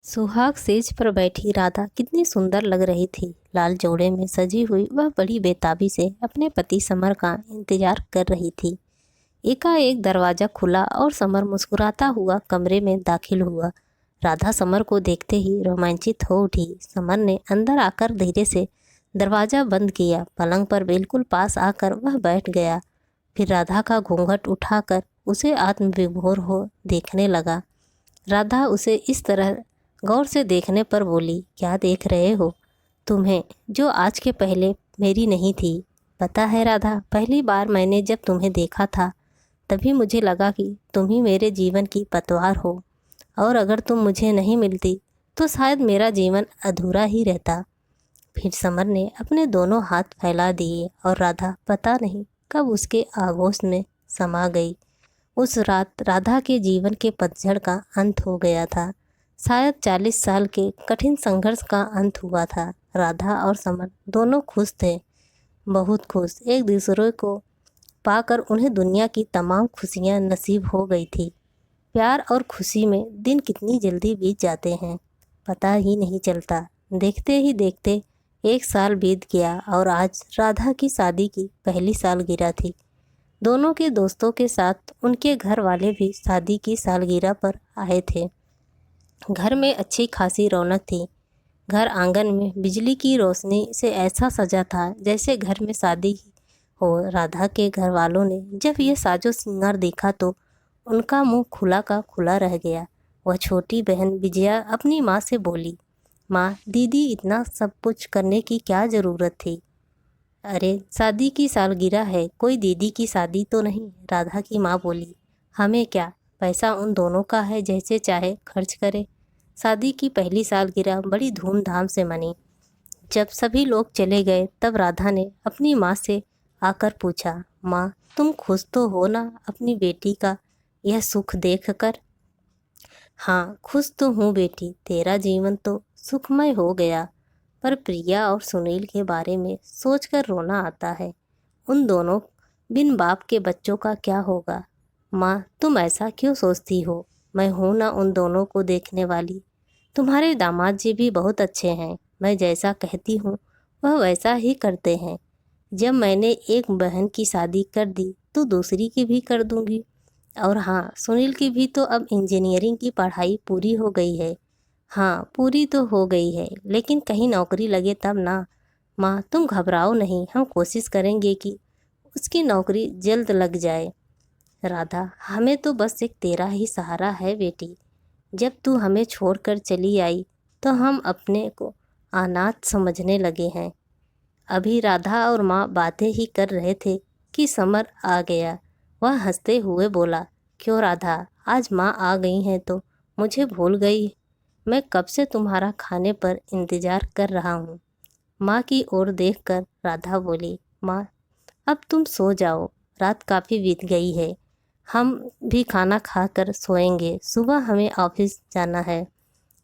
सुहाग सेज पर बैठी राधा कितनी सुंदर लग रही थी। लाल जोड़े में सजी हुई वह बड़ी बेताबी से अपने पति समर का इंतजार कर रही थी। एकाएक दरवाजा खुला और समर मुस्कुराता हुआ कमरे में दाखिल हुआ। राधा समर को देखते ही रोमांचित हो उठी। समर ने अंदर आकर धीरे से दरवाजा बंद किया। पलंग पर बिल्कुल पास आकर वह बैठ गया। फिर राधा का घूंघट उठाकर उसे आत्मविभोर हो देखने लगा। राधा उसे इस तरह गौर से देखने पर बोली, क्या देख रहे हो? तुम्हें जो आज के पहले मेरी नहीं थी। पता है राधा, पहली बार मैंने जब तुम्हें देखा था तभी मुझे लगा कि तुम ही मेरे जीवन की पतवार हो, और अगर तुम मुझे नहीं मिलती तो शायद मेरा जीवन अधूरा ही रहता। फिर समर ने अपने दोनों हाथ फैला दिए और राधा पता नहीं कब उसके आगोश में समा गई। उस रात राधा के जीवन के पतझड़ का अंत हो गया था। शायद 40 साल के कठिन संघर्ष का अंत हुआ था। राधा और समर दोनों खुश थे, बहुत खुश। एक दूसरे को पाकर उन्हें दुनिया की तमाम खुशियां नसीब हो गई थी। प्यार और खुशी में दिन कितनी जल्दी बीत जाते हैं, पता ही नहीं चलता। देखते ही देखते 1 साल बीत गया और आज राधा की शादी की पहली सालगिरह थी। दोनों के दोस्तों के साथ उनके घर वाले भी शादी की सालगिरह पर आए थे। घर में अच्छी खासी रौनक थी। घर आंगन में बिजली की रोशनी से ऐसा सजा था जैसे घर में शादी हो। राधा के घर वालों ने जब यह साजो श्रृंगार देखा तो उनका मुंह खुला का खुला रह गया। वह छोटी बहन विजया अपनी माँ से बोली, माँ, दीदी, इतना सब कुछ करने की क्या ज़रूरत थी? अरे, शादी की सालगिरह है, कोई दीदी की शादी तो नहीं। राधा की माँ बोली, हमें क्या, पैसा उन दोनों का है, जैसे चाहे खर्च करे। शादी की पहली सालगिरह बड़ी धूमधाम से मनी। जब सभी लोग चले गए तब राधा ने अपनी माँ से आकर पूछा, माँ, तुम खुश तो हो ना अपनी बेटी का यह सुख देखकर? हाँ, खुश तो हूँ बेटी, तेरा जीवन तो सुखमय हो गया। पर प्रिया और सुनील के बारे में सोचकर रोना आता है। उन दोनों बिन बाप के बच्चों का क्या होगा? माँ, तुम ऐसा क्यों सोचती हो? मैं हूँ ना उन दोनों को देखने वाली। तुम्हारे दामाद जी भी बहुत अच्छे हैं। मैं जैसा कहती हूँ वह वैसा ही करते हैं। जब मैंने एक बहन की शादी कर दी तो दूसरी की भी कर दूंगी। और हाँ, सुनील की भी तो अब इंजीनियरिंग की पढ़ाई पूरी हो गई है। हाँ, पूरी तो हो गई है, लेकिन कहीं नौकरी लगे तब ना। माँ, तुम घबराओ नहीं, हम कोशिश करेंगे कि उसकी नौकरी जल्द लग जाए। राधा, हमें तो बस एक तेरा ही सहारा है बेटी। जब तू हमें छोड़कर चली आई तो हम अपने को अनाथ समझने लगे हैं। अभी राधा और माँ बातें ही कर रहे थे कि समर आ गया। वह हंसते हुए बोला, क्यों राधा, आज माँ आ गई हैं तो मुझे भूल गई? मैं कब से तुम्हारा खाने पर इंतज़ार कर रहा हूँ। माँ की ओर देखकर राधा बोली, माँ, अब तुम सो जाओ, रात काफ़ी बीत गई है। हम भी खाना खाकर सोएंगे, सुबह हमें ऑफिस जाना है।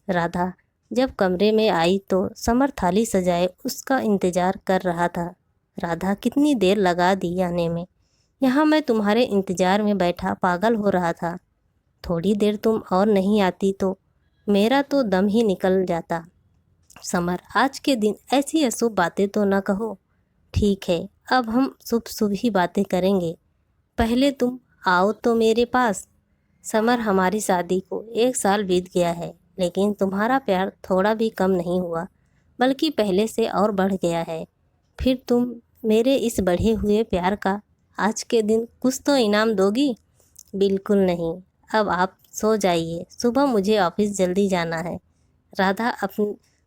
राधा जब कमरे में आई तो समर थाली सजाए उसका इंतज़ार कर रहा था। राधा, कितनी देर लगा दी आने में। यहाँ मैं तुम्हारे इंतज़ार में बैठा पागल हो रहा था। थोड़ी देर तुम और नहीं आती तो मेरा तो दम ही निकल जाता। समर, आज के दिन ऐसी अशुभ बातें तो न कहो। ठीक है, अब हम शुभ शुभ ही बातें करेंगे। पहले तुम आओ तो मेरे पास। समर, हमारी शादी को 1 साल बीत गया है, लेकिन तुम्हारा प्यार थोड़ा भी कम नहीं हुआ, बल्कि पहले से और बढ़ गया है। फिर तुम मेरे इस बढ़े हुए प्यार का आज के दिन कुछ तो इनाम दोगी? बिल्कुल नहीं। अब आप सो जाइए, सुबह मुझे ऑफिस जल्दी जाना है। राधा,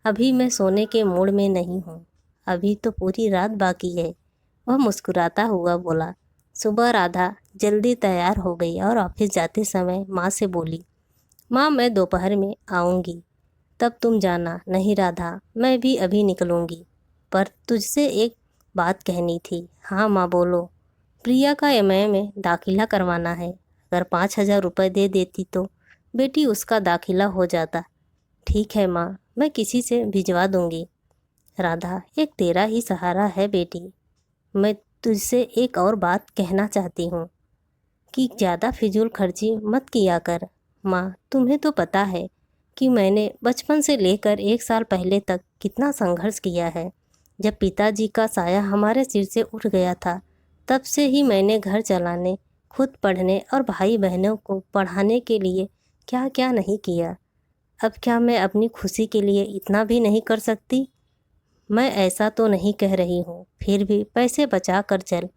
अभी मैं सोने के मूड में नहीं हूँ। अभी तो पूरी रात बाकी है। वह मुस्कुराता हुआ बोला। सुबह राधा जल्दी तैयार हो गई और ऑफिस जाते समय माँ से बोली, माँ, मैं दोपहर में आऊँगी, तब तुम जाना। नहीं राधा, मैं भी अभी निकलूँगी, पर तुझसे एक बात कहनी थी। हाँ माँ, बोलो। प्रिया का एमए में दाखिला करवाना है। अगर 5,000 रुपये दे देती तो बेटी उसका दाखिला हो जाता। ठीक है माँ, मैं किसी से भिजवा दूँगी। राधा, एक तेरा ही सहारा है बेटी। मैं तुझसे एक और बात कहना चाहती हूँ कि ज़्यादा फिजूल खर्ची मत किया कर। माँ, तुम्हें तो पता है कि मैंने बचपन से लेकर 1 साल पहले तक कितना संघर्ष किया है। जब पिताजी का साया हमारे सिर से उठ गया था, तब से ही मैंने घर चलाने, खुद पढ़ने और भाई बहनों को पढ़ाने के लिए क्या क्या नहीं किया। अब क्या मैं अपनी खुशी के लिए इतना भी नहीं कर सकती? मैं ऐसा तो नहीं कह रही हूँ, फिर भी पैसे बचा कर चल,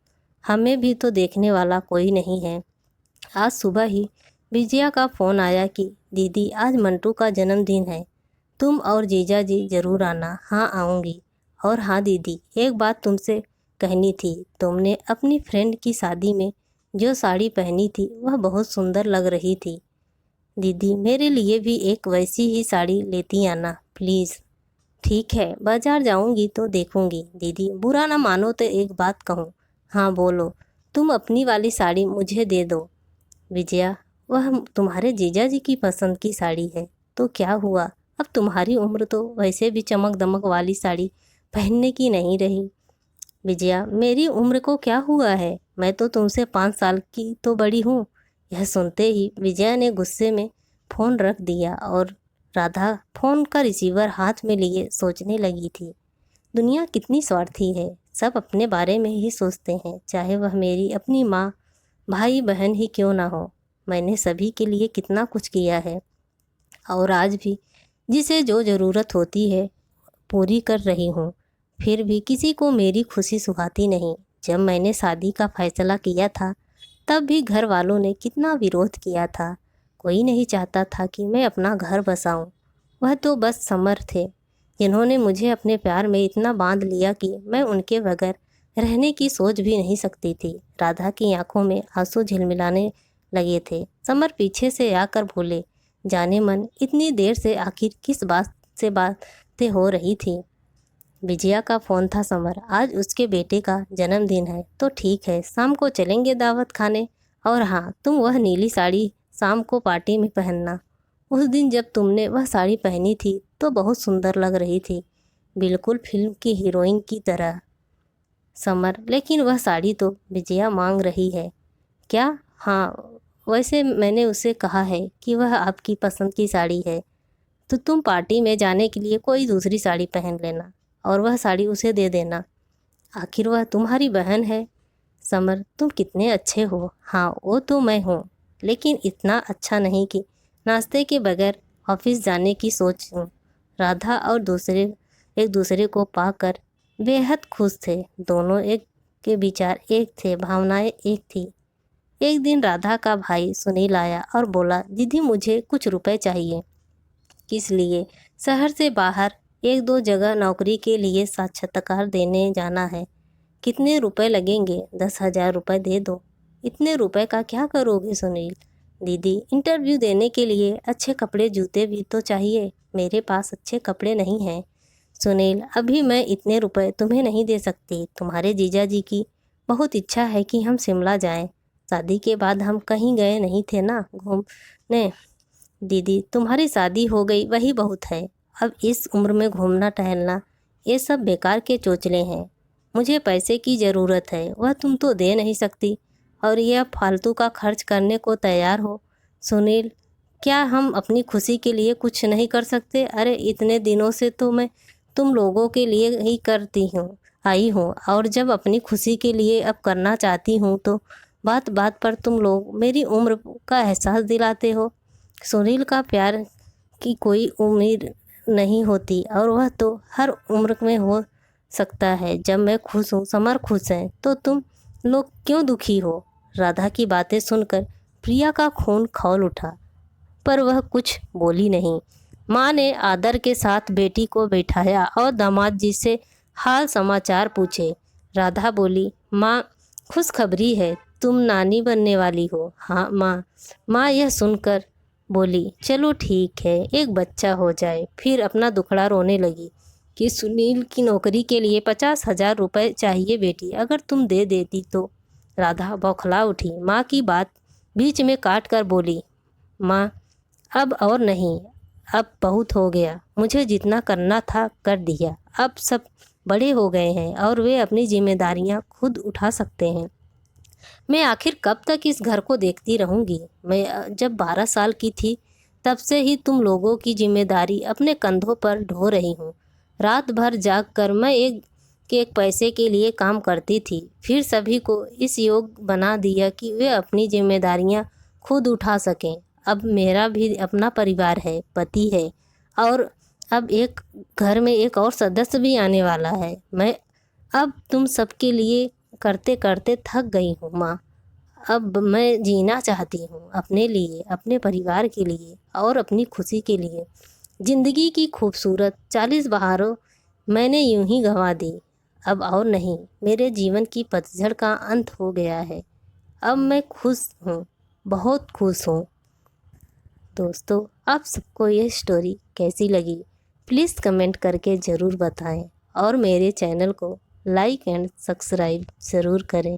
हमें भी तो देखने वाला कोई नहीं है। आज सुबह ही विजया का फ़ोन आया कि दीदी आज मंटू का जन्मदिन है, तुम और जीजा जी ज़रूर आना। हाँ आऊँगी। और हाँ दीदी, एक बात तुमसे कहनी थी। तुमने अपनी फ्रेंड की शादी में जो साड़ी पहनी थी वह बहुत सुंदर लग रही थी। दीदी मेरे लिए भी एक वैसी ही साड़ी लेती आना प्लीज़। ठीक है, बाजार जाऊंगी तो देखूंगी। दीदी बुरा ना मानो तो एक बात कहूँ। हाँ बोलो, तुम अपनी वाली साड़ी मुझे दे दो। विजया, वह तुम्हारे जीजा जी की पसंद की साड़ी है तो क्या हुआ, अब तुम्हारी उम्र तो वैसे भी चमक दमक वाली साड़ी पहनने की नहीं रही। विजया, मेरी उम्र को क्या हुआ है, मैं तो तुमसे 5 साल की तो बड़ी हूँ। यह सुनते ही विजया ने गुस्से में फ़ोन रख दिया और राधा फ़ोन का रिसीवर हाथ में लिए सोचने लगी थी। दुनिया कितनी स्वार्थी है, सब अपने बारे में ही सोचते हैं, चाहे वह मेरी अपनी माँ भाई बहन ही क्यों ना हो। मैंने सभी के लिए कितना कुछ किया है और आज भी जिसे जो ज़रूरत होती है पूरी कर रही हूँ, फिर भी किसी को मेरी खुशी सुहाती नहीं। जब मैंने शादी का फैसला किया था तब भी घर वालों ने कितना विरोध किया था। कोई नहीं चाहता था कि मैं अपना घर बसाऊं। वह तो बस समर थे जिन्होंने मुझे अपने प्यार में इतना बांध लिया कि मैं उनके बगैर रहने की सोच भी नहीं सकती थी। राधा की आंखों में आंसू झिलमिलाने लगे थे। समर पीछे से आकर बोले, जाने मन इतनी देर से आखिर किस बात से बातें हो रही थी। विजया का फ़ोन था। समर, आज उसके बेटे का जन्मदिन है तो ठीक है, शाम को चलेंगे दावत खाने। और हाँ, तुम वह नीली साड़ी शाम को पार्टी में पहनना। उस दिन जब तुमने वह साड़ी पहनी थी तो बहुत सुंदर लग रही थी, बिल्कुल फिल्म की हीरोइन की तरह। समर, लेकिन वह साड़ी तो विजया मांग रही है। क्या? हाँ, वैसे मैंने उसे कहा है कि वह आपकी पसंद की साड़ी है, तो तुम पार्टी में जाने के लिए कोई दूसरी साड़ी पहन लेना और वह साड़ी उसे दे देना। आखिर वह तुम्हारी बहन है। समर, तुम कितने अच्छे हो। हाँ, वो तो मैं हूँ, लेकिन इतना अच्छा नहीं कि नाश्ते के बगैर ऑफिस जाने की सोचूं। राधा और एक दूसरे को पाकर बेहद खुश थे। दोनों एक के विचार एक थे, भावनाएं एक थी। एक दिन राधा का भाई सुनील आया और बोला, दीदी मुझे कुछ रुपए चाहिए। किस लिए? शहर से बाहर 1-2 जगह नौकरी के लिए साक्षात्कार देने जाना है। कितने रुपए लगेंगे? 10,000 रुपये दे दो। इतने रुपए का क्या करोगे सुनील? दीदी, इंटरव्यू देने के लिए अच्छे कपड़े जूते भी तो चाहिए, मेरे पास अच्छे कपड़े नहीं हैं। सुनील, अभी मैं इतने रुपए तुम्हें नहीं दे सकती। तुम्हारे जीजा जी की बहुत इच्छा है कि हम शिमला जाएं। शादी के बाद हम कहीं गए नहीं थे ना घूमने। दीदी, तुम्हारी शादी हो गई वही बहुत है। अब इस उम्र में घूमना टहलना ये सब बेकार के चोचले हैं। मुझे पैसे की ज़रूरत है, वह तुम तो दे नहीं सकती और यह फालतू का खर्च करने को तैयार हो। सुनील, क्या हम अपनी खुशी के लिए कुछ नहीं कर सकते? अरे इतने दिनों से तो मैं तुम लोगों के लिए ही करती हूँ आई हूँ, और जब अपनी खुशी के लिए अब करना चाहती हूँ तो बात बात पर तुम लोग मेरी उम्र का एहसास दिलाते हो। सुनील का प्यार की कोई उम्र नहीं होती और वह तो हर उम्र में हो सकता है। जब मैं खुश हूँ, समर खुश है, तो तुम लोग क्यों दुखी हो? राधा की बातें सुनकर प्रिया का खून खौल उठा, पर वह कुछ बोली नहीं। माँ ने आदर के साथ बेटी को बैठाया और दामाद जी से हाल समाचार पूछे। राधा बोली, माँ खुशखबरी है, तुम नानी बनने वाली हो। हाँ माँ। माँ यह सुनकर बोली, चलो ठीक है, एक बच्चा हो जाए। फिर अपना दुखड़ा रोने लगी कि सुनील की नौकरी के लिए 50,000 रुपये चाहिए बेटी, अगर तुम दे देती तो। राधा बौखला उठी। माँ की बात बीच में काट कर बोली, माँ अब और नहीं, अब बहुत हो गया, मुझे जितना करना था कर दिया। अब सब बड़े हो गए हैं और वे अपनी जिम्मेदारियां खुद उठा सकते हैं। मैं आखिर कब तक इस घर को देखती रहूंगी? मैं जब 12 साल की थी तब से ही तुम लोगों की जिम्मेदारी अपने कंधों पर ढो रही हूँ। रात भर जाग कर मैं एक पैसे के लिए काम करती थी, फिर सभी को इस योग बना दिया कि वे अपनी जिम्मेदारियाँ खुद उठा सकें। अब मेरा भी अपना परिवार है, पति है, और अब एक घर में एक और सदस्य भी आने वाला है। मैं अब तुम सबके लिए करते करते थक गई हूँ माँ। अब मैं जीना चाहती हूँ अपने लिए, अपने परिवार के लिए और अपनी खुशी के लिए। जिंदगी की खूबसूरत 40 बहारों मैंने यूं ही गंवा दी। अब और नहीं, मेरे जीवन की पतझड़ का अंत हो गया है। अब मैं खुश हूँ, बहुत खुश हूँ। दोस्तों, आप सबको ये स्टोरी कैसी लगी प्लीज़ कमेंट करके ज़रूर बताएं और मेरे चैनल को लाइक एंड सब्सक्राइब ज़रूर करें।